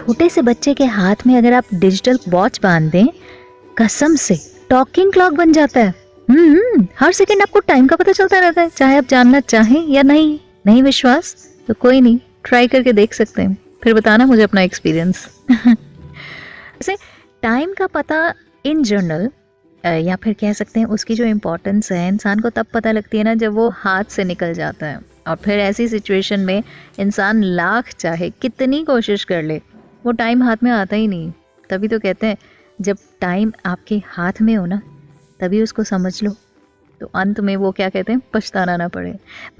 छोटे से बच्चे के हाथ में अगर आप डिजिटल वॉच बांध दें, कसम से टॉकिंग क्लॉक बन जाता है। हर सेकंड आपको टाइम का पता चलता रहता है, चाहे आप जानना चाहें या नहीं। नहीं विश्वास तो कोई नहीं, ट्राई करके देख सकते हैं, फिर बताना मुझे अपना एक्सपीरियंस। वैसे टाइम का पता इन जनरल या फिर कह सकते हैं उसकी जो इम्पोर्टेंस है इंसान को तब पता लगती है ना जब वो हाथ से निकल जाता है। और फिर ऐसी सिचुएशन में इंसान लाख चाहे कितनी कोशिश कर ले, वो टाइम हाथ में आता ही नहीं। तभी तो कहते हैं जब टाइम आपके हाथ में हो ना तभी उसको समझ लो, तो अंत में वो क्या कहते हैं, पछताना ना पड़े।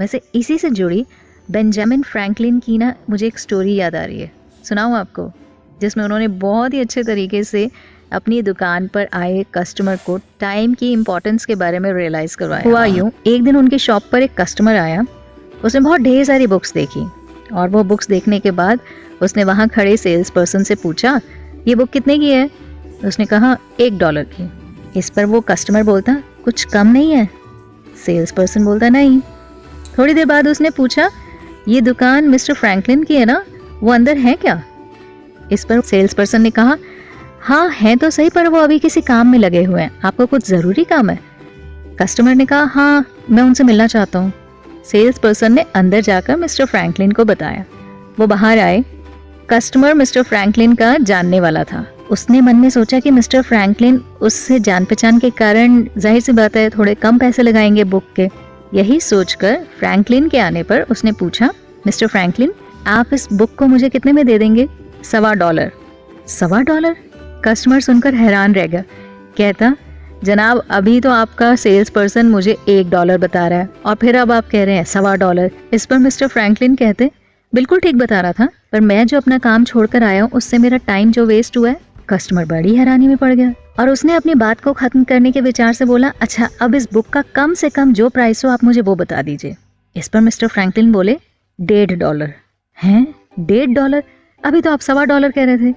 वैसे इसी से जुड़ी बेंजामिन फ्रैंकलिन की ना मुझे एक स्टोरी याद आ रही है, सुनाऊँ आपको, जिसमें उन्होंने बहुत ही अच्छे तरीके से अपनी दुकान पर आए कस्टमर को टाइम की इम्पोर्टेंस के बारे में रियलाइज़ करवाया। हुआ यूँ, एक दिन उनकी शॉप पर एक कस्टमर आया, उसने बहुत ढेर सारी बुक्स देखी और वो बुक्स देखने के बाद उसने वहाँ खड़े सेल्स पर्सन से पूछा, ये बुक कितने की है? उसने कहा $1 की। इस पर वो कस्टमर बोलता, कुछ कम नहीं है? सेल्स पर्सन बोलता, नहीं। थोड़ी देर बाद उसने पूछा, ये दुकान मिस्टर फ्रैंकलिन की है ना, वो अंदर है क्या? इस पर सेल्स पर्सन ने कहा, हाँ है तो सही, पर वो अभी किसी काम में लगे हुए हैं, आपको कुछ ज़रूरी काम है? कस्टमर ने कहा, हाँ मैं उनसे मिलना चाहता हूँ। सेल्स पर्सन ने अंदर जाकर मिस्टर फ्रैंकलिन को बताया। वो बाहर आए। कस्टमर मिस्टर फ्रैंकलिन का जानने वाला था। उसने मन में सोचा कि मिस्टर फ्रैंकलिन उससे जान पहचान के कारण जाहिर सी बात है थोड़े कम पैसे लगाएंगे बुक के। यही सोचकर फ्रैंकलिन के आने पर उसने पूछा, मिस्टर फ्रैंकलिन आप इस बुक को मुझे कितने में दे देंगे? $1.25। $1.25? कस्टमर सुनकर हैरान रह गया। कहता, जनाब अभी तो आपका सेल्स पर्सन मुझे $1 बता रहा है और फिर अब आप कह रहे हैं $1.25। इस पर मिस्टर फ्रैंकलिन कहते, बिल्कुल ठीक बता रहा था, पर मैं जो अपना काम छोड़कर आया हूँ उससे मेरा टाइम जो वेस्ट हुआ है। कस्टमर बड़ी हैरानी में पड़ गया और उसने अपनी बात को खत्म करने के विचार से बोला, अच्छा अब इस बुक का कम से कम जो प्राइस हो आप मुझे वो बता दीजिए। इस पर मिस्टर फ्रैंकलिन बोले, $1.5। हैं? $1.5? अभी तो आप $1.25 कह रहे थे।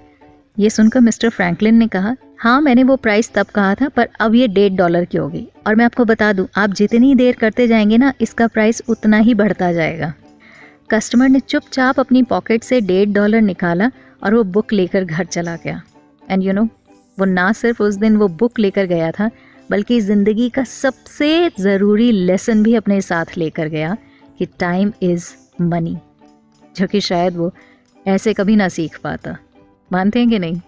ये सुनकर मिस्टर फ्रैंकलिन ने कहा, हाँ मैंने वो प्राइस तब कहा था, पर अब ये $1.5 की होगी। और मैं आपको बता दूं, आप जितनी देर करते जाएंगे ना इसका प्राइस उतना ही बढ़ता जाएगा। कस्टमर ने चुपचाप अपनी पॉकेट से $1.5 निकाला और वो बुक लेकर घर चला गया। एंड यू नो, वो ना सिर्फ उस दिन वो बुक लेकर गया था, बल्कि ज़िंदगी का सबसे ज़रूरी लेसन भी अपने साथ लेकर गया कि टाइम इज़ मनी, जो कि शायद वो ऐसे कभी ना सीख पाता। मानते हैं कि नहीं?